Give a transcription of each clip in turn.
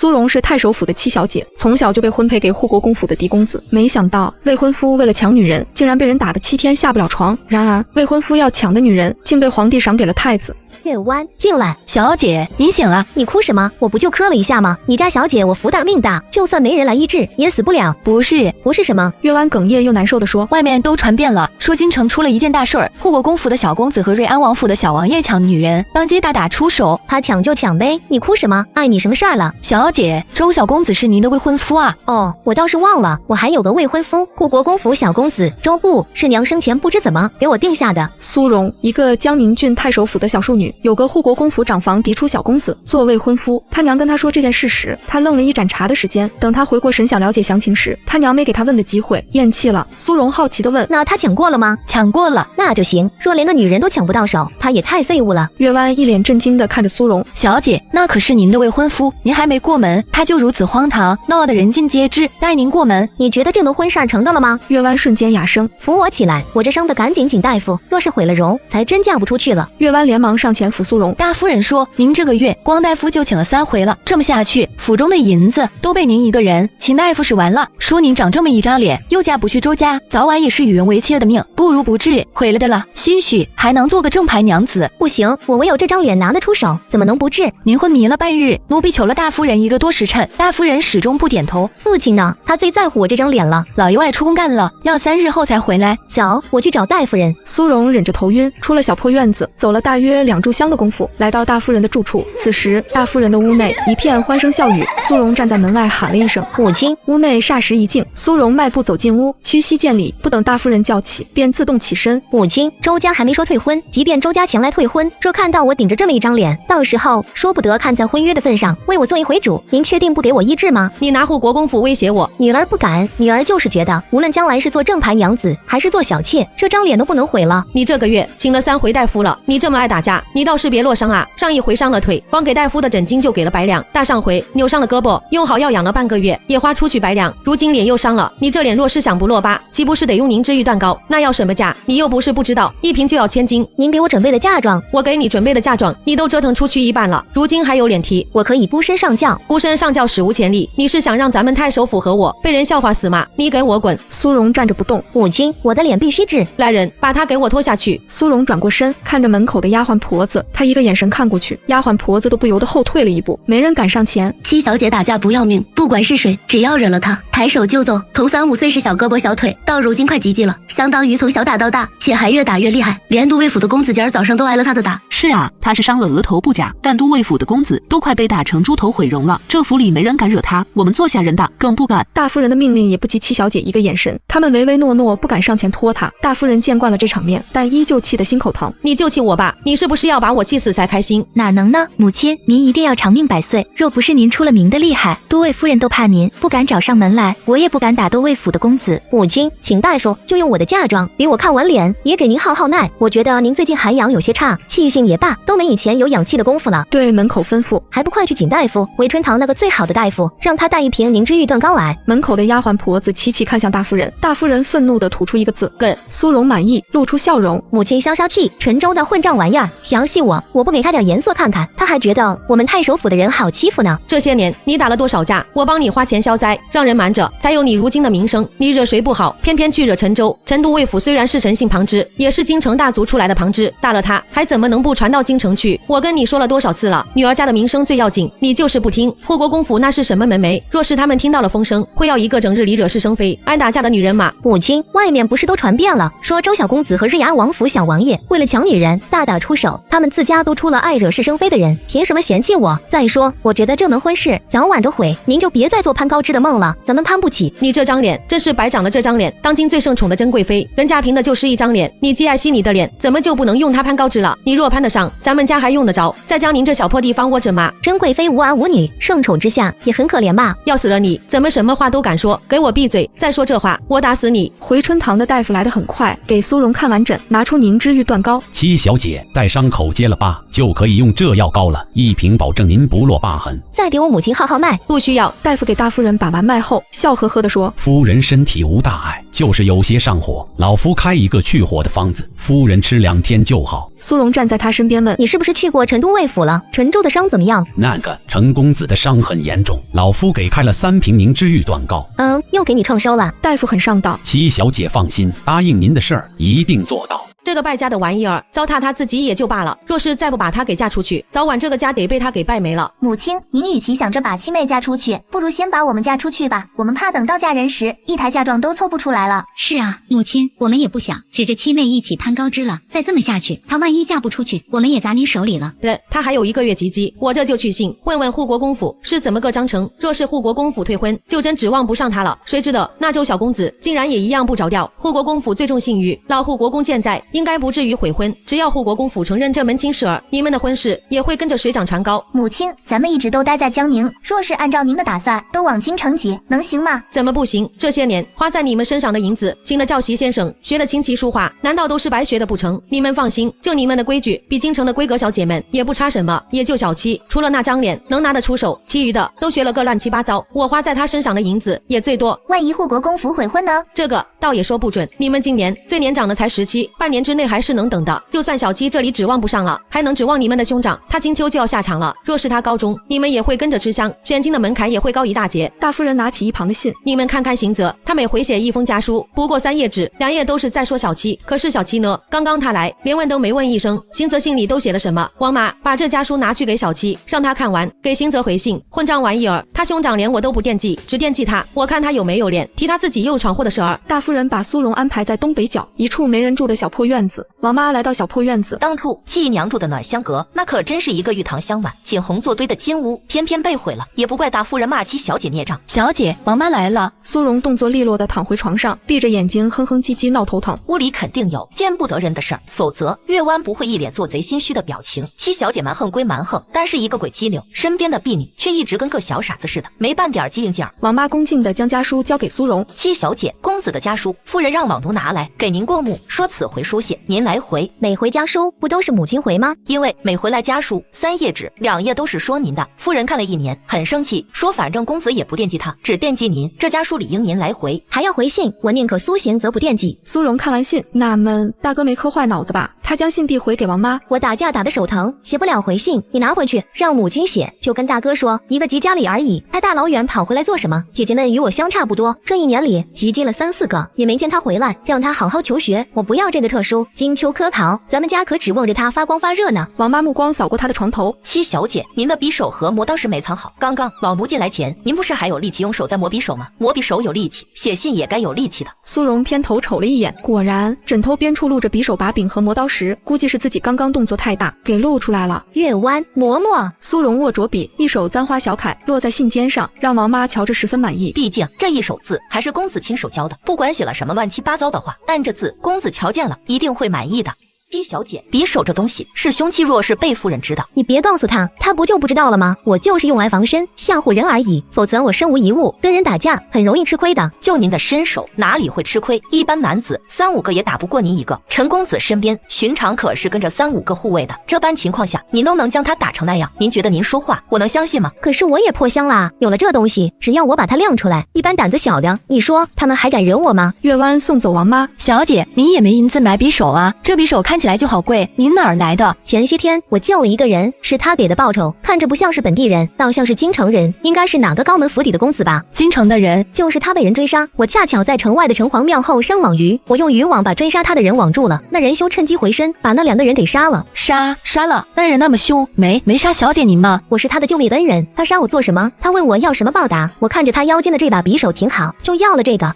苏荣是太守府的七小姐，从小就被婚配给护国公府的嫡公子，没想到未婚夫为了抢女人，竟然被人打得7天下不了床。然而未婚夫要抢的女人，竟被皇帝赏给了太子。月湾进来，小姐，您醒了。你哭什么？我不就磕了一下吗？你家小姐我福大命大，就算没人来医治，也死不了。不是什么？月湾哽咽又难受地说，外面都传遍了，说京城出了一件大事儿，护国公府的小公子和瑞安王府的小王爷抢女人，当街大打出手。他抢就抢呗，你哭什么？碍你什么事儿了？小姐，周小公子是您的未婚夫啊。哦，我倒是忘了，我还有个未婚夫，护国公府小公子周布，是娘生前不知怎么给我定下的。苏荣，一个江宁郡太守府的小庶女，有个护国公府长房嫡出小公子做未婚夫。他娘跟他说这件事时，他愣了一盏茶的时间，等他回过神想了解详情时，他娘没给他问的机会，咽气了。苏荣好奇地问，那他抢过了吗？抢过了。那就行，说连个女人都抢不到手，他也太废物了。月湾一脸震惊地看着苏荣，小姐，那可是您的未婚夫，您还没过门，他就如此荒唐，闹得人尽皆知，带您过门。你觉得这门婚事儿成的了吗？月湾瞬间哑声，扶我起来，我这伤的赶紧请大夫，若是毁了容，才真嫁不出去了。月湾连忙上前扶苏荣，大夫人说，您这个月光大夫就请了3回了，这么下去，府中的银子都被您一个人，秦大夫使完了，说您长这么一张脸，又嫁不去周家，早晚也是与人为妾的命，不如不治，毁了的了，兴许还能做个正牌娘子。不行，我唯有这张脸拿得出手，怎么能不治？您昏迷了半日，奴婢求了大夫人1个多时辰，大夫人始终不点头。父亲呢？他最在乎我这张脸了。老爷外出公干了，要3日后才回来。走，我去找大夫人。苏荣忍着头晕，出了小破院子，走了大约2炷香的功夫，来到大夫人的住处。此时大夫人的屋内一片欢声笑语，苏荣站在门外喊了一声母亲，屋内霎时一静。苏荣迈步走进屋，屈膝见礼，不等大夫人叫起，便自动起身。母亲，周家还没说退婚，即便周家前来退婚，若看到我顶着这么一张脸，到时候说不得看在婚约的份上为我做一回主。您确定不给我医治吗？你拿护国公府威胁我？女儿不敢，女儿就是觉得无论将来是做正牌娘子还是做小妾，这张脸都不能毁了。你这个月请了3回大夫了，你这么爱打架，你倒是别落伤啊！上一回伤了腿，光给大夫的诊金就给了100两，大上回扭伤了胳膊，用好药养了半个月，也花出去100两。如今脸又伤了，你这脸若是想不落疤，岂不是得用凝脂玉断膏？那要什么价？你又不是不知道，一瓶就要1000金。您给我准备的嫁妆，我给你准备的嫁妆，你都折腾出去一半了，如今还有脸提？我可以孤身上轿。孤身上轿史无前例，你是想让咱们太守府和我被人笑话死吗？你给我滚！苏荣站着不动。母亲，我的脸必须治。来人，把他给我拖下去。苏荣转过身，看着门口的丫鬟婆子，他一个眼神看过去，丫鬟婆子都不由得后退了一步，没人敢上前。七小姐打架不要命，不管是谁，只要惹了她，抬手就揍。从3、5岁是小胳膊小腿，到如今快及笄了，相当于从小打到大，且还越打越厉害，连都尉府的公子今儿早上都挨了他的打。是啊，他是伤了额头不假，但都尉府的公子都快被打成猪头毁容了，这府里没人敢惹他，我们做下人的更不敢。大夫人的命令也不及七小姐一个眼神，他们唯唯诺诺，不敢上前拖她。大夫人见惯了这场面，但依旧气得心口疼。你就气我吧，你是不是要把我气死才开心？哪能呢，母亲，您一定要长命百岁。若不是您出了名的厉害，都尉夫人都怕您，不敢找上门来，我也不敢打都尉府的公子。母亲，请大夫就用我的嫁妆给我看完脸，也给您号号脉。我觉得您最近涵养有些差，气性也罢，都没以前有养气的功夫了。对门口吩咐，还不快去请大夫，韦春堂那个最好的大夫，让他带1瓶凝脂玉断膏来。门口的丫鬟婆子齐齐看向大夫人，大夫人愤怒地吐出一个字：滚。苏荣满意，露出笑容。母亲消消气，纯州的混账玩意儿，调戏我不给他点颜色看看，他还觉得我们太守府的人好欺负呢。这些年你打了多少架，我帮你花钱消灾，让人瞒着，才有你如今的名声。你惹谁不好，偏偏去惹陈州。陈都尉府虽然是神姓旁支，也是京城大族出来的旁支，大了他还怎么能不传到京城去？我跟你说了多少次了，女儿家的名声最要紧，你就是不听。护国公府那是什么门楣？若是他们听到了风声，会要一个整日里惹是生非、爱打架的女人吗？母亲，外面不是都传遍了，说周小公子和瑞安王府小王爷为了抢女人大打出手，他们自家都出了爱惹是生非的人，凭什么嫌弃我？再说，我觉得这门婚事早晚都毁，您就别再做攀高枝的梦了，咱们攀不起。你这张脸真是白长了这张脸，当今最盛宠的珍贵妃，人家凭的就是一张脸，你既爱惜你的脸，怎么就不能用它攀高枝了？你若攀得上，咱们家还用得着再将您这小破地方窝着吗？珍贵妃无儿无女，盛宠之下也很可怜吧？要死了你，怎么什么话都敢说？给我闭嘴！再说这话，我打死你！回春堂的大夫来得很快，给苏荣看完诊，拿出凝脂玉断膏。七小姐，待伤口结了疤，就可以用这药膏了，一瓶保证您不落疤痕。再给我母亲号号脉。不需要。大夫给大夫人把完脉后，笑呵呵地说：夫人身体无大碍，就是有些上火，老夫开一个去火的方子，夫人吃2天就好。苏荣站在他身边问：你是不是去过成都卫府了？陈州的伤怎么样？那个陈公子的伤很严重，老夫给开了3瓶凝脂玉断膏。又给你创收了。大夫很上道。戚小姐放心，答应您的事儿一定做到。这个败家的玩意儿，糟蹋他自己也就罢了，若是再不把她给嫁出去，早晚这个家得被他给败没了。母亲，您与其想着把七妹嫁出去，不如先把我们嫁出去吧。我们怕等到嫁人时，一台嫁妆都凑不出来了。是啊，母亲，我们也不想指着七妹一起攀高枝了。再这么下去，她万一嫁不出去，我们也砸您手里了。他还有1个月及笄，我这就去信问问护国公府是怎么个章程。若是护国公府退婚，就真指望不上他了。谁知道那周小公子竟然也一样不着调。护国公府最重信誉，老护国公健在，应该不至于悔婚。只要护国公府承认这门亲事儿，你们的婚事也会跟着水涨船高。母亲，咱们一直都待在江宁，若是按照您的打算，都往京城挤，能行吗？怎么不行？这些年花在你们身上的银子，请了教习先生，学了琴棋书画，难道都是白学的不成？你们放心，就你们的规矩，比京城的闺阁小姐们也不差什么，也就小七除了那张脸能拿得出手，其余的都学了个乱七八糟。我花在他身上的银子也最多。万一护国公府悔婚呢？这个倒也说不准。你们今年最年长的才17，半年之内还是能等的。就算小七这里指望不上了，还能指望你们的兄长，他金秋就要下场了。若是他高中，你们也会跟着吃香，选金的门槛也会高一大截。大夫人拿起一旁的信，你们看看行则，他每回写1封家书，不过3页纸，2页都是在说小七。可是小七呢？刚刚他来，连问都没问一声。行则信里都写了什么？王妈把这家书拿去给小七，让他看完，给行则回信。混账玩意儿，他兄长连我都不惦记，只惦记他。我看他有没有脸提他自己又闯祸的事儿。大夫人把苏荣安排在东北角一处没人住的小破院子。王妈来到小破院子，当初戚娘住的暖香阁，那可真是一个玉堂香碗、锦红作堆的金屋，偏偏被毁了，也不怪大夫人骂戚小姐孽障。小姐，王妈来了。苏荣动作利落地躺回床上，闭着眼睛哼哼唧唧闹头疼。屋里肯定有见不得人的事儿，否则月湾不会一脸做贼心虚的表情。戚小姐蛮横归蛮横，但是一个鬼机灵，身边的婢女却一直跟个小傻子似的，没半点机灵劲儿。王妈恭敬地将家书交给苏荣。戚小姐，公子的家书，夫人让网奴拿来给您过目，说此回书信您来回。每回家书不都是母亲回吗？因为每回来家书3页纸，2页都是说您的。夫人看了1年，很生气，说反正公子也不惦记他，只惦记您，这家书理应您来回。还要回信，我宁可苏醒则不惦记。苏荣看完信，纳闷，大哥没磕坏脑子吧？他将信递回给王妈。我打架打得手疼，写不了回信，你拿回去让母亲写，就跟大哥说一个集家里而已。他大老远跑回来做什么？姐姐们与我相差不多，这1年里集进了3、4个，也没见他回来，让他好好求学。我不要这个特殊，金秋科考，咱们家可指望着他发光发热呢。王妈目光扫过他的床头，戚小姐，您的匕首和磨刀石没藏好，刚刚老奴进来前，您不是还有力气用手在磨匕首吗？磨匕首有力气，写信也该有力气的。苏荣偏头瞅了一眼，果然枕头边处露着匕首把柄和磨刀石，估计是自己刚刚动作太大给露出来了。月湾嬷嬷，苏荣握着笔，一手簪花小楷落在信笺上，让王妈瞧着十分满意。毕竟这一手字还是公子亲手教的，不管写了什么乱七八糟的话，按着字公子瞧见了一定会满意的。戚小姐，匕首这东西是凶器，若是被夫人知道，你别告诉他，他不就不知道了吗？我就是用来防身吓唬人而已，否则我身无一物，跟人打架很容易吃亏的。就您的身手哪里会吃亏？一般男子3、5个也打不过您一个。陈公子身边寻常可是跟着3、5个护卫的，这般情况下您都能将他打成那样，您觉得您说话我能相信吗？可是我也破相啦，有了这东西，只要我把它亮出来，一般胆子小的，你说他们还敢惹我吗？月湾送走王妈。小姐，您也没银子买匕首啊，这匕首看起来就好贵，您哪儿来的？前些天我救了一个人，是他给的报酬，看着不像是本地人，倒像是京城人，应该是哪个高门府邸的公子吧？京城的人？就是他被人追杀，我恰巧在城外的城隍庙后生网鱼，我用渔网把追杀他的人网住了，那人休趁机回身，把那2个人给杀了。杀了？那人那么凶，没杀小姐您吗？我是他的救命恩人，他杀我做什么？他问我要什么报答，我看着他腰间的这把匕首挺好，就要了这个。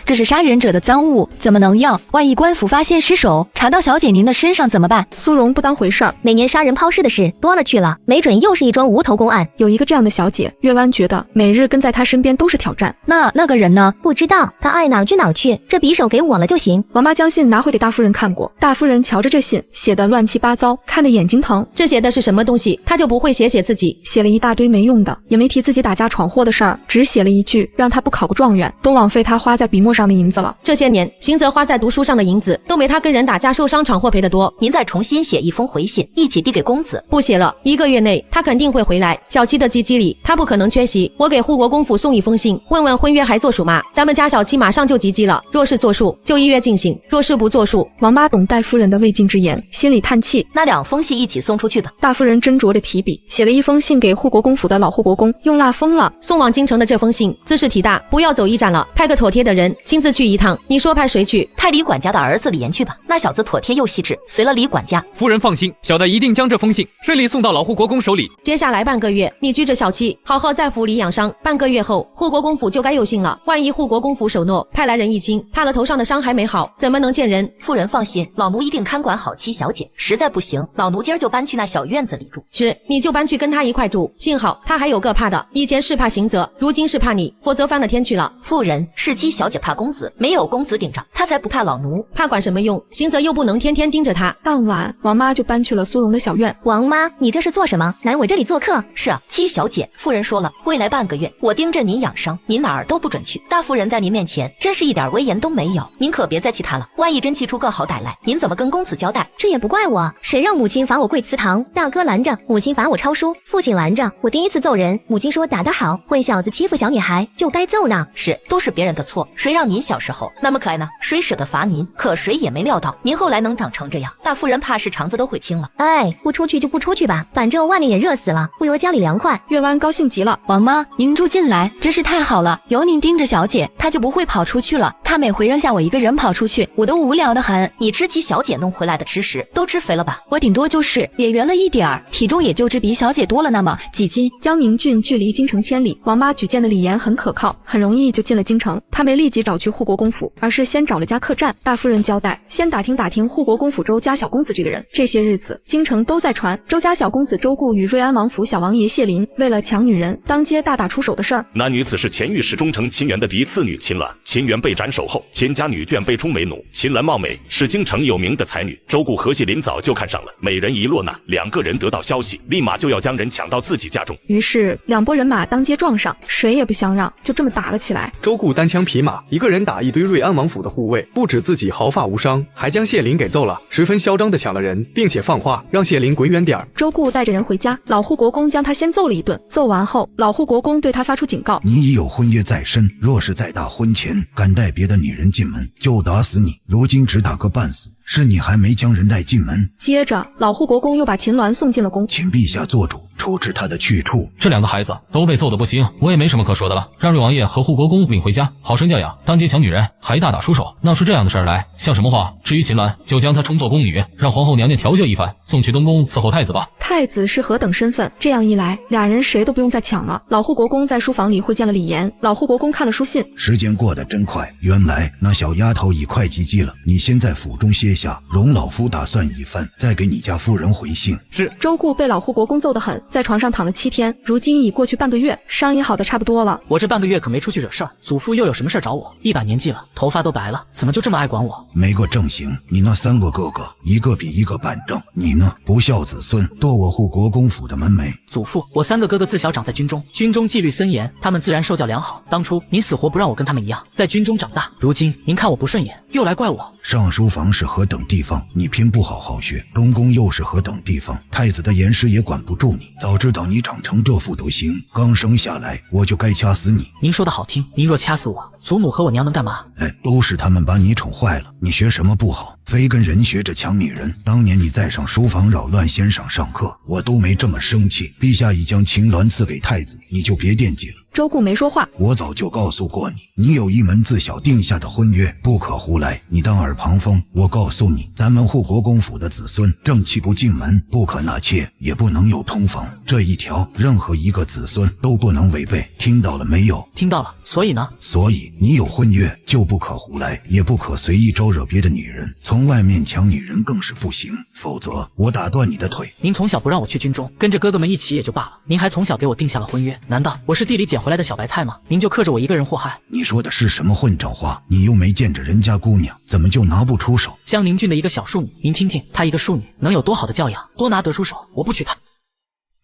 这是杀人者的赃物，怎么能要？万一官府发现失手，查到小姐您的身上怎么办？苏荣不当回事儿，每年杀人抛尸的事多了去了，没准又是一桩无头公案。有一个这样的小姐，月湾觉得每日跟在她身边都是挑战。那个人呢？不知道，他爱哪儿去哪儿去，这匕首给我了就行。王妈将信拿回给大夫人看过，大夫人瞧着这信写的乱七八糟，看得眼睛疼。这写的是什么东西？他就不会写自己，写了一大堆没用的，也没提自己打架闯祸的事儿，只写了一句让他不考个状元，都枉费他花在笔墨上的银子了。这些年行则花在读书上的银子，都没他跟人打架受伤闯祸赔得多。您再重新写一封回信，一起递给公子。不写了，1个月内他肯定会回来。小七的鸡鸡里，他不可能缺席。我给护国公府送一封信，问问婚约还作数吗？咱们家小七马上就及笄了，若是作数，就1月进行；若是不作数，王妈懂戴夫人的未尽之言，心里叹气。那2封信一起送出去吧。大夫人斟酌着提笔，写了一封信给护国公府的老护国公，用蜡封了。送往京城的这封信姿势体大，不要走驿站了，派个妥帖的人亲自去一趟。你说派谁去？派李管家的儿子李岩去吧，那小子妥帖又细致，随了李管家。夫人放心，小的一定将这封信顺利送到老护国公手里。接下来半个月，你拘着小七，好好在府里养伤。半个月后，护国公府就该有信了。万一护国公府守诺，派来人一清，他了头上的伤还没好，怎么能见人？夫人放心，老奴一定看管好七小姐。实在不行，老奴今儿就搬去那小院子里住。是，你就搬去跟他一块住。幸好他还有个怕的，以前是怕刑责，如今是怕你，否则翻了天去了。夫人，是七小姐怕公子，没有公子顶着，她才不怕老奴。怕管什么用？刑责又不能天天盯着他。当晚，王妈就搬去了苏荣的小院。王妈，你这是做什么？来我这里做客？是啊，七小姐，夫人说了，未来半个月我盯着您养伤，您哪儿都不准去。大夫人在您面前真是一点威严都没有，您可别再气她了。万一真气出个好歹来，您怎么跟公子交代？这也不怪我，谁让母亲罚我跪祠堂，大哥拦着，母亲罚我抄书，父亲拦着，我第一次揍人，母亲说打得好，混小子欺负小女孩就该揍呢。是，都是别人的错，谁让您小时候那么可爱呢？谁舍得罚您？可谁也没料到您后来能长成这样。大夫人怕是肠子都悔青了。哎，不出去就不出去吧，反正外面也热死了，不如家里凉快。月湾高兴极了，王妈，您住进来，真是太好了，有您盯着小姐，她就不会跑出去了。她每回扔下我一个人跑出去，我都无聊得很。你吃七小姐弄回来的吃食，都吃肥了吧？我顶多就是也圆了一点儿，体重也就只比小姐多了那么几斤。江宁郡距离京城千里，王妈举荐的李岩很可靠，很容易就进了京城。她没立即找去护国公府，而是先找了家客栈。大夫人交代，先打听打听护国公府周家小公子这个人。这些日子，京城都在传周家小公子周固与瑞安王府小王爷谢林为了抢女人，当街大打出手的事儿。那女子是前御史中丞秦元的嫡次女秦鸾，秦元被斩首后，秦家女眷被充为奴。秦鸾貌美，是京城有名的才女，周固和谢林早就看上了，美人一落难，2个人得到消息，立马就要将人抢到自己家中。于是2拨人马当街撞上，谁也不相让，就这么打了起来。周固单枪匹马，一个人打一堆瑞安王府的护卫，不止自己毫发无伤，还将谢林给揍了，十分嚣张的抢了人，并且放话让谢林滚远点儿。周固带着人回家，老护国公将他先揍了一顿，揍完后，老护国公对他发出警告：你已有婚约在身，若是在大婚前敢带别的女人进门，就打死你。如今只打个半死，是你还没将人带进门。接着，老护国公又把秦鸾送进了宫，请陛下做主，处置他的去处。这2个孩子都被揍得不行，我也没什么可说的了，让瑞王爷和护国公领回家，好生教养。当街抢女人，还大打出手，闹出这样的事儿来，像什么话？至于秦鸾，就将她充作宫女，让皇后娘娘调教一番，送去东宫伺候太子吧。太子是何等身份？这样一来，2人谁都不用再抢了。老护国公在书房里会见了李岩，老护国公看了书信，时间过得真快，原来那小丫头已快及笄了。你先在府中歇下，容老夫打算一番，再给你家夫人回信。是。周固被老护国公揍得很，在床上躺了7天，如今已过去半个月，伤也好的差不多了。我这半个月可没出去惹事儿，祖父又有什么事儿找我？一把年纪了，头发都白了，怎么就这么爱管我？没个正形，你那3个哥哥，一个比一个板正，你呢，不孝子孙，堕我护国公府的门楣。祖父，我3个哥哥自小长在军中，军中纪律森严，他们自然受教良好。当初您死活不让我跟他们一样，在军中长大，如今您看我不顺眼，又来怪我。上书房是何等地方，你偏不好好学，东宫又是何等地方，太子的严师也管不住你。早知道你长成这副德行，刚生下来我就该掐死你。您说的好听，您若掐死我，祖母和我娘能干嘛？都是他们把你宠坏了，你学什么不好，非跟人学着抢女人。当年你在上书房扰乱先生上课，我都没这么生气。陛下已将秦鸾赐给太子，你就别惦记了。周固没说话，我早就告诉过你，你有一门自小定下的婚约，不可胡来。你当耳旁风，我告诉你，咱们护国公府的子孙，正气不进门，不可纳妾，也不能有通房，这一条，任何一个子孙都不能违背，听到了没有？听到了。所以呢？所以你有婚约，就不可胡来，也不可随意招惹别的女人，从外面抢女人更是不行，否则我打断你的腿。您从小不让我去军中，跟着哥哥们一起也就罢了，您还从小给我定下了婚约，难道我是地里捡回来的小白菜吗？您就克着我一个人祸害？你说的是什么混账话？你又没见着人家姑娘，怎么就拿不出手？江宁郡的一个小庶女，您听听，她一个庶女能有多好的教养，多拿得出手？我不娶她。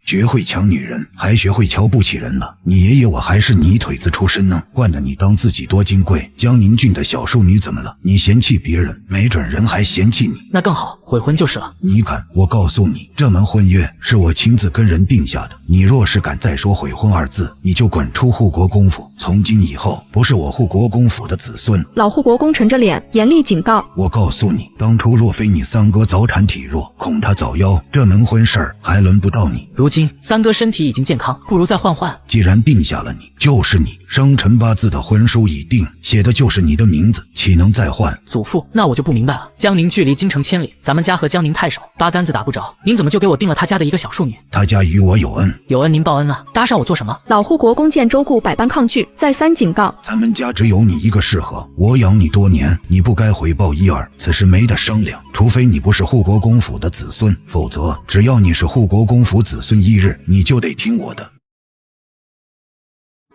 学会抢女人，还学会瞧不起人了。你爷爷我还是泥腿子出身呢，惯得你当自己多金贵。江宁郡的小庶女怎么了？你嫌弃别人，没准人还嫌弃你。那更好，悔婚就是了。你看，我告诉你，这门婚约是我亲自跟人定下的。你若是敢再说悔婚二字，你就滚出护国公府。从今以后，不是我护国公府的子孙。老护国公沉着脸，严厉警告：我告诉你，当初若非你三哥早产体弱，恐他早夭，这门婚事儿还轮不到你。如今三哥身体已经健康，不如再换换。既然定下了你，就是你。生辰八字的婚书已定，写的就是你的名字，岂能再换？祖父，那我就不明白了。江宁距离京城千里，咱们家和江宁太守八竿子打不着，您怎么就给我定了他家的一个小庶女？他家与我有恩，有恩您报恩啊，搭上我做什么？老护国公见周固百般抗拒，再三警告：咱们家只有你一个适合，我养你多年，你不该回报一二，此事没得商量。除非你不是护国公府的子孙，否则只要你是护国公府子孙一日，你就得听我的。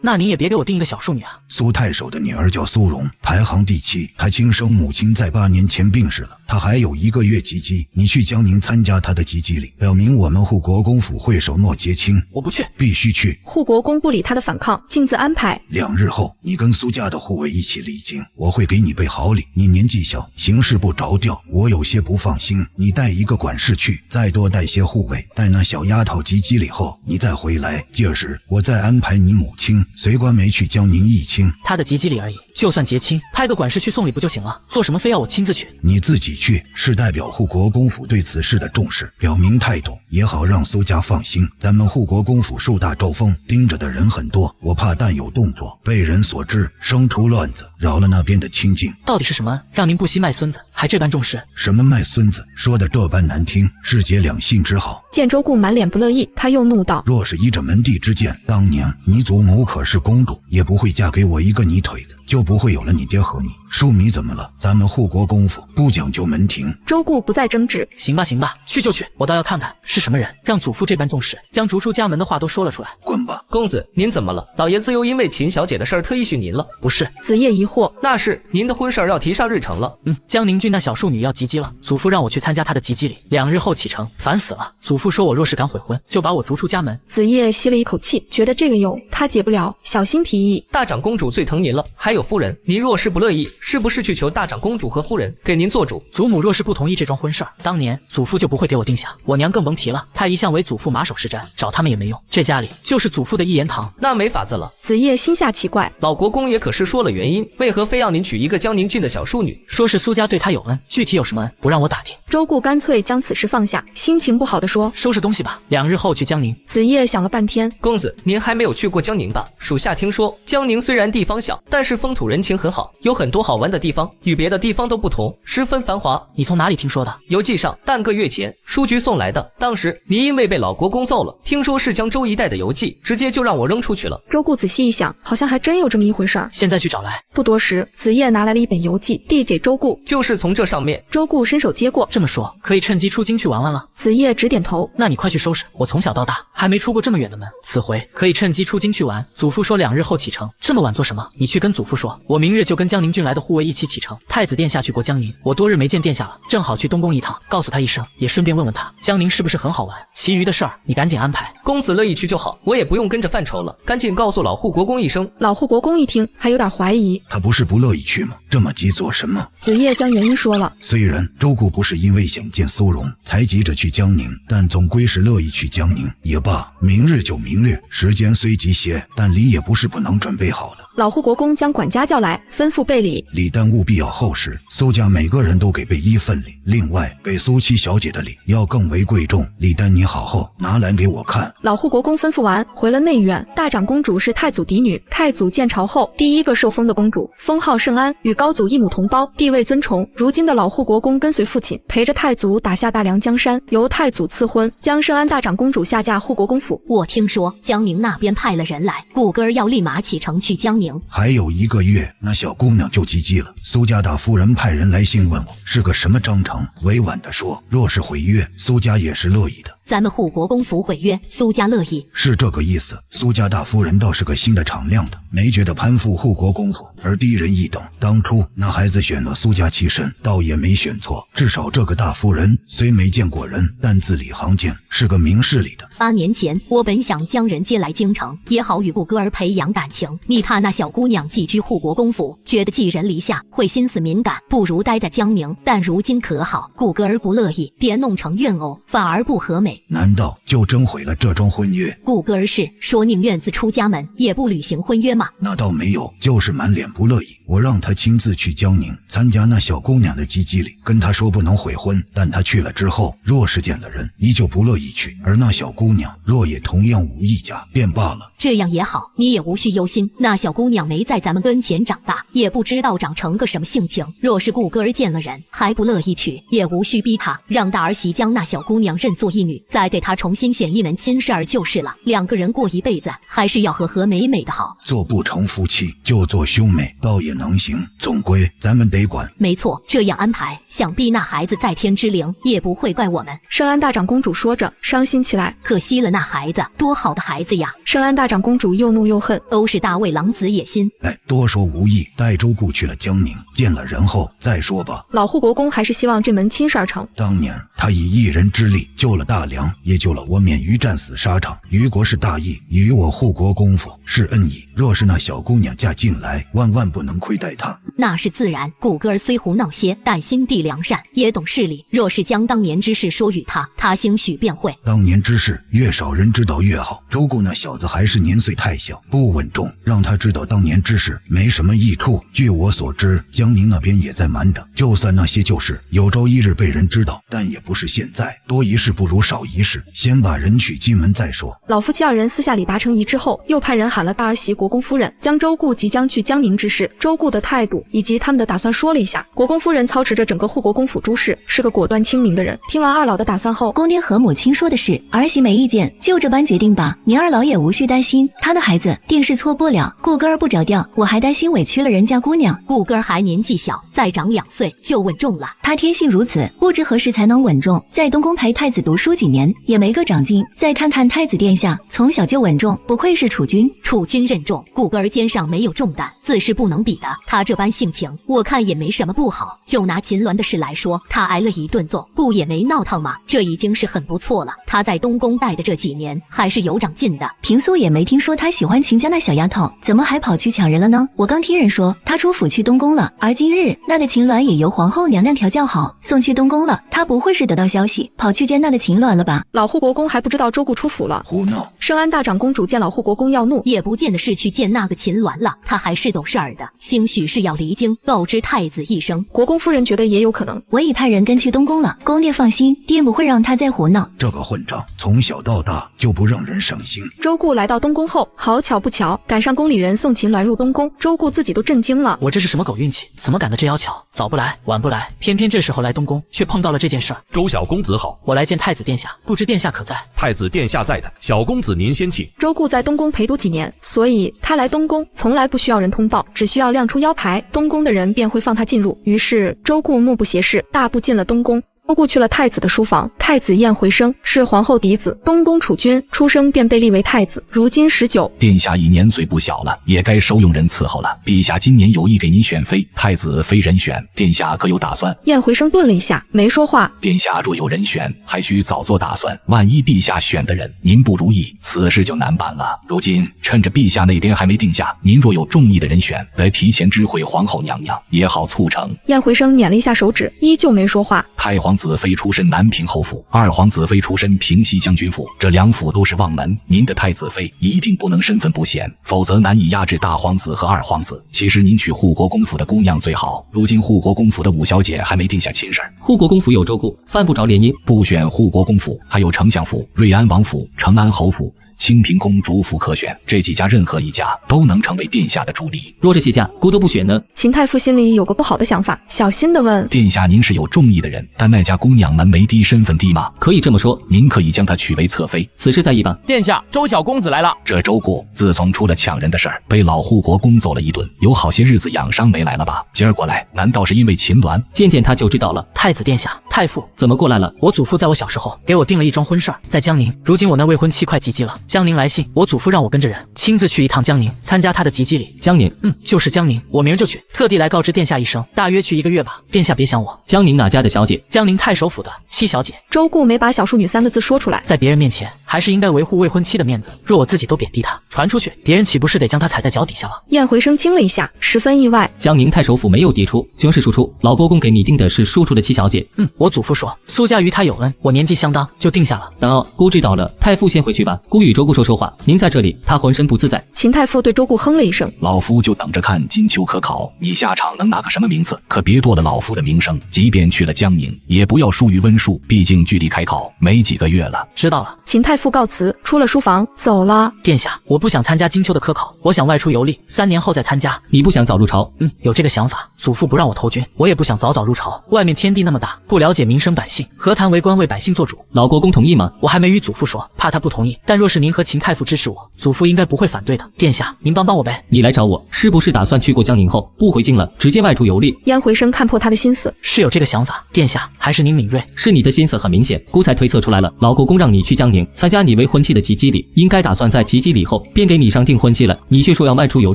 那你也别给我定一个小庶女啊！苏太守的女儿叫苏荣，排行第7。她亲生母亲在8年前病逝了，她还有1个月及笄。你去江宁参加她的及笄礼，表明我们护国公府会守诺结亲。我不去，必须去。护国公不理他的反抗，径自安排2日后，你跟苏家的护卫一起离京，我会给你备好礼。你年纪小，行事不着调，我有些不放心。你带1个管事去，再多带些护卫。待那小丫头及笄礼后，你再回来，届时我再安排你母亲随官媒去江宁议亲。他的及笄礼而已，就算结亲，派个管事去送礼不就行了？做什么非要我亲自去？你自己去，是代表护国公府对此事的重视，表明态度，也好让苏家放心。咱们护国公府树大招风，盯着的人很多，我怕但有动作，被人所知，生出乱子，扰了那边的清静。到底是什么让您不惜卖孙子，还这般重视？什么卖孙子，说的这般难听，是结两性之好。见周固满脸不乐意，他又怒道：若是依着门第之见，当年你祖母可是公主，也不会嫁给我一个泥腿子，就不会有了你爹和你。淑米怎么了？咱们护国公府不讲究门庭。周固不再争执，行吧行吧，去就去，我倒要看看是什么人让祖父这般重视，将逐出家门的话都说了出来。滚吧！公子，您怎么了？老爷子又因为秦小姐的事儿特意训您了？不是。子夜疑惑，那是您的婚事儿要提上日程了。江宁郡那小庶女要及笄了，祖父让我去参加她的及笄礼，2日后启程，烦死了。祖父说我若是敢悔婚，就把我逐出家门。子夜吸了一口气，觉得这个有他解不了，小心提议：大长公主最疼您了，还有夫人，您若是不乐意，是不是去求大长公主和夫人给您做主？祖母若是不同意这桩婚事儿，当年祖父就不会给我定下，我娘更甭提了，她一向为祖父马首是瞻，找他们也没用，这家里就是祖父的一言堂，那没法子了。子夜心下奇怪，老国公也可是说了原因，为何非要您娶一个江宁郡的小庶女？说是苏家对他有恩，具体有什么恩不让我打听。周固干脆将此事放下，心情不好地说：收拾东西吧，2日后去江宁。子夜想了半天，公子您还没有去过江宁吧？属下听说江宁虽然地方小，但是风土人情很好，有很多好玩的地方，与别的地方都不同，十分繁华。你从哪里听说的？邮寄上，半个月前书局送来的。当时您因为被老国公揍了，听说是江州一带的邮寄，直接就让我扔出去了。周固仔细一想，好像还真有这么一回事儿。现在去找来。不多时，子夜拿来了一本邮寄，递给周固，就是从这上面。周固伸手接过，这么说可以趁机出京去玩玩了。子夜只点头。那你快去收拾，我从小到大还没出过这么远的门，此回可以趁机出京去玩。祖父说2日后启程，这么晚做什么？你去跟祖父说，我明日就跟江宁郡来的护卫一起启程。太子殿下去过江宁，我多日没见殿下了，正好去东宫一趟，告诉他一声，也顺便问问他江宁是不是很好玩。其余的事儿你赶紧安排。公子乐意去就好，我也不用跟着犯愁了，赶紧告诉老护国公一声。老护国公一听还有点怀疑，他不是不乐意去吗？这么急做什么？子夜将原因说了。虽然周固不是因为想见苏荣才急着去江宁，但总归是乐意去江宁。也罢，明日就明日，时间虽急些，但礼也不是不能准备好的。老护国公将管家叫来，吩咐备礼。礼单务必要厚实，苏家每个人都给备1份礼，另外给苏七小姐的礼要更为贵重。礼单你好后拿来给我看。老护国公吩咐完，回了内院。大长公主是太祖嫡女，太祖建朝后第一个受封的公主，封号圣安，与高祖一母同胞，地位尊崇。如今的老护国公跟随父亲，陪着太祖打下大梁江山，由太祖赐婚，将圣安大长公主下嫁护国公府。我听说江宁那边派了人来，顾哥儿要立马启程去江宁。还有1个月，那小姑娘就及笄了。苏家大夫人派人来信问我是个什么章程，委婉地说，若是毁约，苏家也是乐意的。咱们护国公府毁约，苏家乐意。是这个意思。苏家大夫人倒是个心的敞亮的，没觉得攀附护国公府而低人一等。当初那孩子选了苏家妻身，倒也没选错。至少这个大夫人虽没见过人，但字里行间是个明事理的。8年前，我本想将人接来京城，也好与顾哥儿培养感情。你怕那小姑娘寄居护国公府，觉得寄人篱下，会心思敏感，不如待在江宁。但如今可好，顾哥儿不乐意，别弄成怨偶，反而不和美。难道就真毁了这桩婚约？顾哥儿是说宁愿自出家门，也不履行婚约吗？那倒没有，就是满脸不乐意。我让他亲自去江宁参加那小姑娘的吉祭礼，跟他说不能悔婚。但他去了之后，若是见了人，依旧不乐意去。而那小姑娘若也同样无意嫁，便罢了。这样也好，你也无需忧心。那小姑娘没在咱们跟前长大，也不知道长成个什么性情。若是顾哥儿见了人还不乐意娶，也无需逼他，让大儿媳将那小姑娘认作义女，再给她重新选一门亲事儿就是了。2个人过一辈子，还是要和和美美的好。做不成夫妻，就做兄妹，倒也能行。总归咱们得管。没错，这样安排，想必那孩子在天之灵也不会怪我们。圣安大长公主说着，伤心起来。可惜了那孩子，多好的孩子呀！圣安大长公主又怒又恨，都是大卫狼子野心。多说无益，带周顾去了江宁，见了人后再说吧。老护国公还是希望这门亲事儿成。当年他以一人之力救了大梁，也救了我免于战死沙场。于国是大义，与我护国公府是恩义。若是那小姑娘嫁进来，万万不能亏待她。那是自然。顾哥儿虽胡闹些，但心地良善，也懂事理。若是将当年之事说与他，他兴许便会。当年之事越少人知道越好。周顾那小子还是年岁太小，不稳重，让他知道当年之事没什么益处。据我所知，江宁那边也在瞒着。就算那些旧事有朝一日被人知道，但也不是现在。多一事不如少一事，先把人娶进门再说。老夫妻2人私下里达成一致后，又派人喊了大儿媳国公夫人，将周顾即将去江宁之事、周顾的态度以及他们的打算说了一下。国公夫人操持着整个护国公府诸事，是个果断清明的人。听完2老的打算后，公爹和母亲说的是，儿媳没意见，就这般决定吧。您2老也无需担心，他的孩子定是错不了。顾哥儿不着调，我还担心委屈了人家姑娘。顾哥儿还年纪小，再长2岁就稳重了。他天性如此，不知何时才能稳重。在东宫陪太子读书几年，也没个长进。再看看太子殿下，从小就稳重，不愧是储君。储君任重，顾哥儿肩上没有重担，自是不能比的。他这般性情，我看也没什么不好。就拿秦鸾的事来说，他挨了一顿揍，不也没闹腾吗？这已经是很不错了。他在东宫待的这几年，还是有长进的。平素也没听说他喜欢秦家那小丫头，怎么还跑去抢人了呢？我刚听人说他出府去东宫了，而今日那个秦鸾也由皇后娘娘调教好，送去东宫了。他不会是得到消息跑去见那个秦鸾了吧？老护国公还不知道周顾出府了。胡闹！圣安大长公主见老护国公要怒，也不见得是去见那个秦鸾了，他还是懂事儿的，兴许是要离京告知太子一声。国公夫人觉得也有可能，我已派人跟去东宫了，公爹放心，爹不会让他再胡闹。这个混账从小到大就不让人省心。周顾来到东宫后，好巧不巧赶上宫里人送秦鸾入东宫，周顾自己都震惊了。我这是什么狗运气？怎么赶得这妖巧？早不来晚不来，偏偏这时候来东宫，却碰到了这件事儿。周小公子好，我来见太子殿下，不知殿下可在？太子殿下在的，小公子您先请。周顾在东宫陪读几年，所以他来东宫从来不需要人通报，只需要亮出腰牌，东宫的人便会放他进入。于是周顾目不斜视，大步进了东宫。周顾去了太子的书房，太子晏回生是皇后嫡子，东宫储君，出生便被立为太子，如今19。殿下已年岁不小了，也该收用人伺候了。陛下今年有意给您选妃，太子非人选，殿下可有打算？晏回生顿了一下，没说话。殿下若有人选，还需早做打算，万一陛下选的人您不如意，此事就难办了。如今趁着陛下那边还没定下，您若有中意的人选，得提前知会皇后娘娘，也好促成。晏回生捻了一下手指，依旧没说话。太皇子妃出身南平侯府，二皇子妃出身平西将军府，这2府都是望门，您的太子妃一定不能身份不显，否则难以压制大皇子和二皇子。其实您娶护国公府的姑娘最好，如今护国公府的5小姐还没定下亲事。护国公府有周顾，犯不着联姻。不选护国公府，还有丞相府、瑞安王府、成安侯府、清平宫、主府可选，这几家任何一家都能成为殿下的助力。若这些家姑都不选呢？秦太傅心里有个不好的想法，小心地问：殿下，您是有中意的人，但那家姑娘门楣低，身份低吗？可以这么说，您可以将她娶为侧妃。此事在议吧。殿下，周小公子来了。这周顾自从出了抢人的事儿，被老护国公揍了一顿，有好些日子养伤没来了吧？今儿过来，难道是因为秦鸾？见他就知道了。太子殿下，太傅怎么过来了？我祖父在我小时候给我定了一桩婚事儿，在江宁。如今我那未婚妻快及笄了，江宁来信，我祖父让我跟着人亲自去一趟江宁，参加他的及笄礼。江宁，就是江宁，我明儿就去，特地来告知殿下一声，大约去1个月吧。殿下别想我。江宁哪家的小姐？江宁太守府的七小姐。周顾没把小淑女3个字说出来，在别人面前还是应该维护未婚妻的面子。若我自己都贬低她，传出去，别人岂不是得将她踩在脚底下了？燕回声惊了一下，十分意外。江宁太守府没有嫡出，全是庶出。老国公给你定的是庶出的七小姐。我祖父说苏家与他有恩，我年纪相当，就定下了。哦，姑知道了，太傅先回去吧。姑与周顾说话，您在这里，他浑身不自在。秦太傅对周顾哼了一声，老夫就等着看金秋可考，你下场能拿个什么名次？可别夺了老夫的名声。即便去了江宁，也不要疏于温书，毕竟距离开考没几个月了。知道了。秦太傅告辞，出了书房走了。殿下，我不想参加金秋的科考，我想外出游历，3年后再参加。你不想早入朝？有这个想法。祖父不让我投军，我也不想早入朝。外面天地那么大，不了解民生百姓，何谈为官为百姓做主？老国公同意吗？我还没与祖父说，怕他不同意。但若是您和秦太傅支持我，祖父应该不会反对的。殿下，您帮我呗。你来找我，是不是打算去过江宁后不回京了，直接外出游历？燕回声看破他的心思，是有这个想法。殿下，还是您敏锐。是你的心思很明显，姑才推测出来了。老国公让你去江宁参加你未婚妻的及笄礼，应该打算在及笄礼后便给你上订婚期了。你却说要外出游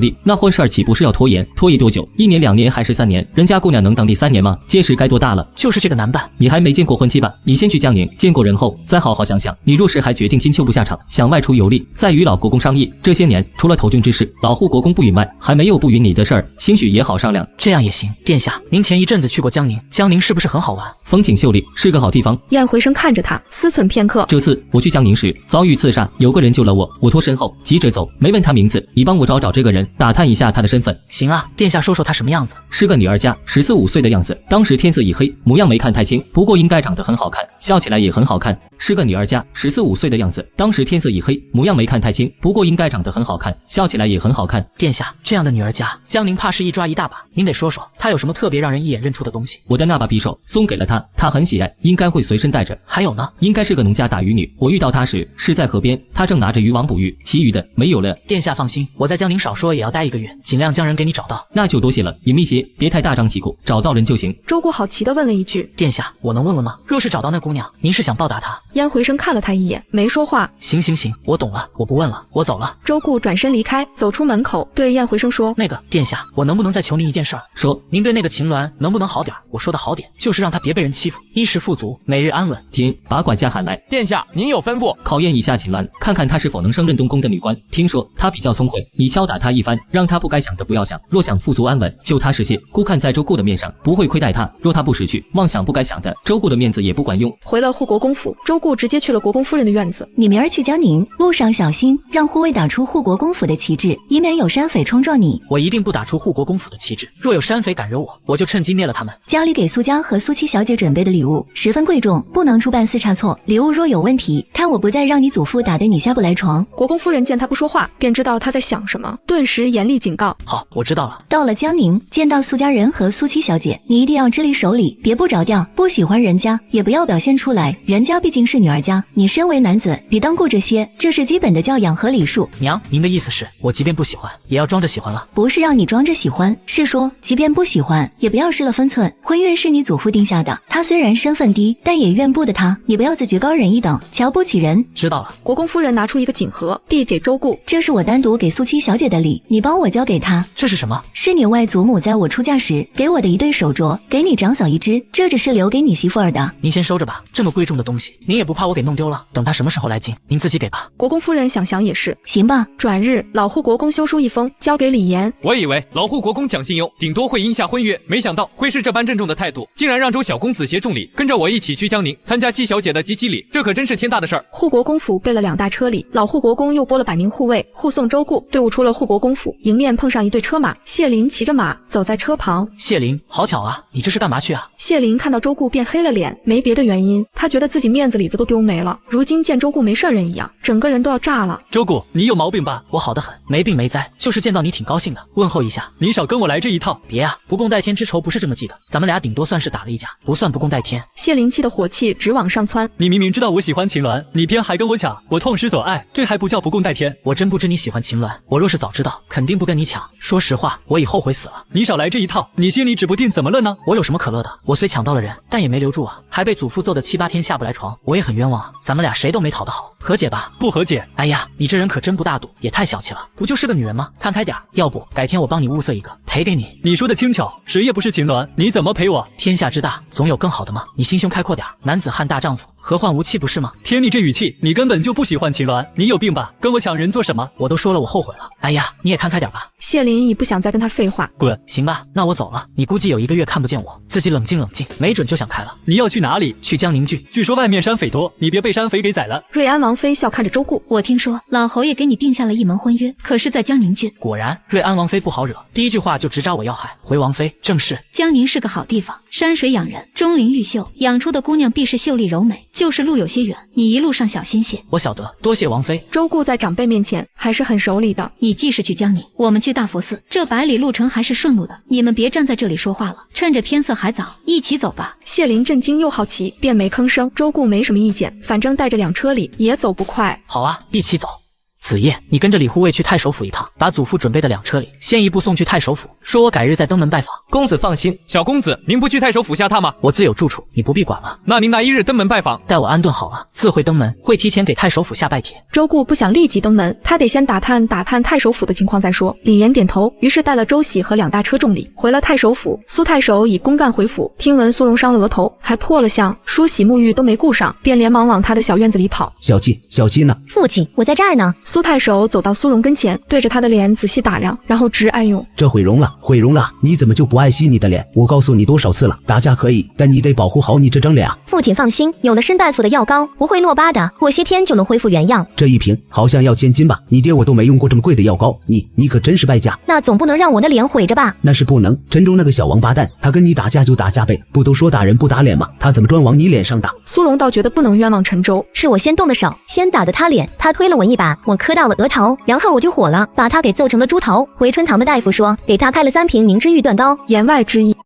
历，那婚事儿岂不是要拖延？拖延多久？1年、2年还是3年？人家姑娘能等第3年吗？届时该多大了？就是这个难办。你还没见过婚期吧？你先去江宁见过人后，再好好想想。你若是还决定金秋不下场，想外出游历，再与老国公商议。这些年除了投军之事，老护国公不允外，还没有不允你的事儿，兴许也好商量。这样也行。殿下，您前一阵子去过江宁，江宁是不是很好玩？风景秀丽，是个好地方。燕回声看着他，思忖片刻。这次我去江宁时遭遇刺杀，有个人救了我，我脱身后急着走，没问他名字，你帮我找这个人，打探一下他的身份。行啊，殿下说说他什么样子？是个女儿家，14、15岁的样子，当时天色已黑，模样没看太清，不过应该长得很好看，笑起来也很好看。是个女儿家，14、15岁的样子，当时天色已黑，模样没看太清，不过应该长得很好看，笑起来也很好看。殿下，这样的女儿家，江宁怕是一抓一大把，您得说说，她有什么特别让人一眼认出的东西？我的那把匕首送给了她，她很喜爱，应该会随身带着。还有呢？应该是个农家打渔女，我遇到她时是在河边，她正拿着渔网捕鱼，其余的没有了。殿下放心，我在江宁少说也要待1个月，尽量将人给你找到。那就多谢了，隐秘些，别太大张旗鼓，找到人就行。周顾好奇地问了一句：殿下，我能问问吗？若是找到那姑娘，您是想报答她？燕回声看了他一眼，没说话。行，我懂了，我不问了，我走了。周顾转身离开，走出门口，对燕回声说：那个殿下，我能不能再求您一件事儿？说。您对那个秦鸾能不能好点？我说的好点，就是让她别被人欺负，衣食富足，每日安稳。听，把管家喊来。殿下，您有吩咐？考验一下秦鸾，看看她是否能胜任东宫的女官。听说她比较聪慧，你敲打她一番，让她不该想的不要想，若想富足安稳，就她实现。姑看在周顾的面上，不会亏待她。若她不识趣，妄想不该想的，周顾的面子也不管用。回了护国公府，周顾直接去了国公夫人的院子。你明儿去江宁，路上小心，让护卫打出护国公府的旗帜，以免有山匪冲撞你。我一定不打出护国公府的旗帜，若有山匪敢惹我，我就趁机灭了他们。家里给苏家和苏七小姐准备的礼物十分贵重，不能出半丝差错。礼物若有问题，看我不再让你祖父打得你下不来床。国公夫人见他不说话，便知道他在想什么，顿时严厉警告：好，我知道了。到了江宁，见到苏家人和苏七小姐，你一定要知礼守礼，别不着调。不喜欢人家，也不要表现出来，人家毕竟是女儿家，你身为男子，别当顾这些，这是基本的教养和礼数。娘，您的意思是我即便不喜欢，也要装着喜欢了？不是让你装着喜欢，是说即便不喜欢，也不要失了分寸。婚约是你祖父定下的，他虽然身份低，但也愿不得他，你不要自觉高人一等，瞧不起人。知道了。国公夫人拿出一个锦盒，递给周顾，这是我单独给苏七小姐的礼，你帮我交给她。这是什么？是你外祖母在我出嫁时给我的一对手镯，给你长嫂一只，这只是留给你媳妇儿的。您先收着吧，这么贵重的东西，您也不怕我给弄丢了？等他什么时候来京，您自己给吧。国公夫人想想也是，行吧。转日，老护国公修书一封，交给李严。我以为老护国公讲信用，顶多会应下婚约，没想到会是这般郑重的态度，竟然让周小公子携重礼，跟着我一起去江宁参加七小姐的及笄礼，这可真是天大的事儿。护国公府备了2大车礼，老护国公又拨了100名护卫护送周顾。队伍出了护国公府，迎面碰上一对车马，谢林骑着马走在车旁。谢林，好巧啊，你这是干嘛去啊？谢林看到周顾便黑了脸，没别的原因，他觉得自己面子里子都丢没了，如今见周顾没事人一样，整整个人都要炸了。周姑，你有毛病吧？我好得很，没病没灾，就是见到你挺高兴的，问候一下。你少跟我来这一套。别啊，不共戴天之仇不是这么记的，咱们俩顶多算是打了一架，不算不共戴天。谢灵气的火气直往上窜。你明明知道我喜欢秦鸾，你偏还跟我抢，我痛失所爱，这还不叫不共戴天？我真不知你喜欢秦鸾，我若是早知道，肯定不跟你抢。说实话，我已后悔死了。你少来这一套，你心里指不定怎么了呢？我有什么可乐的？我虽抢到了人，但也没留住啊，还被祖父揍得7、8天下不来床，我也很冤枉啊。咱们俩谁都没讨得好，和解吧。不和解？哎呀，你这人可真不大度，也太小气了。不就是个女人吗？看开点，要不改天我帮你物色一个赔给你。你说的轻巧，谁也不是秦鸾，你怎么赔我？天下之大，总有更好的嘛。你心胸开阔点，男子汉大丈夫，何患无妻不是吗？听你这语气，你根本就不喜欢秦鸾，你有病吧？跟我抢人做什么？我都说了我后悔了。哎呀，你也看开点吧。谢林已不想再跟他废话，滚！行吧，那我走了。你估计有1个月看不见我，自己冷静冷静，没准就想开了。你要去哪里？去江宁郡，据说外面山匪多，你别被山匪给宰了。瑞安王妃笑看着周固，我听说老侯爷给你定下了一门婚约，可是在江宁郡。果然，瑞安王妃不好惹，第一句话就直扎我要害。回王妃，正是江宁是个好地方，山水养人，钟灵毓秀，养出的姑娘必是秀丽柔美，就是路有些远，你一路上小心些。我晓得，多谢王妃。周固在长辈面前还是很守礼的。你既是去江宁，我们去大佛寺，这100里路程还是顺路的，你们别站在这里说话了，趁着天色还早，一起走吧。谢林震惊又好奇，便没吭声。周固没什么意见，反正带着2车里也走不快。好啊，一起走。子夜，你跟着李护卫去太守府一趟，把祖父准备的2车里先一步送去太守府，说我改日再登门拜访。公子放心，小公子，您不去太守府下榻吗？我自有住处，你不必管了。那您哪一日登门拜访？待我安顿好了，自会登门，会提前给太守府下拜帖。周固不想立即登门，他得先打探太守府的情况再说。李岩点头，于是带了周喜和2大车重礼回了太守府。苏太守以公干回府，听闻苏荣伤了额头，还破了相，梳洗沐浴都没顾上，便连忙往他的小院子里跑。小七呢？父亲，我在这儿呢。苏太守走到苏荣跟前，对着他的脸仔细打量，然后直哎呦，这毁容了，你怎么就不爱惜你的脸？我告诉你多少次了，打架可以，但你得保护好你这张脸啊。父亲放心，有了申大夫的药膏，不会落疤的，过些天就能恢复原样。这一瓶好像要1000金吧？你爹我都没用过这么贵的药膏，你可真是败家。那总不能让我的脸毁着吧？那是不能。陈忠那个小王八蛋，他跟你打架就打架呗，不都说打人不打脸吗？他怎么专往你脸上打？苏荣倒觉得不能冤枉陈州，是我先动的手，先打的他脸，他推了我一把，我磕到了额头，然后我就火了，把他给揍成了猪头。回春堂的大夫说，给他开了3瓶明知玉断膏，言外之意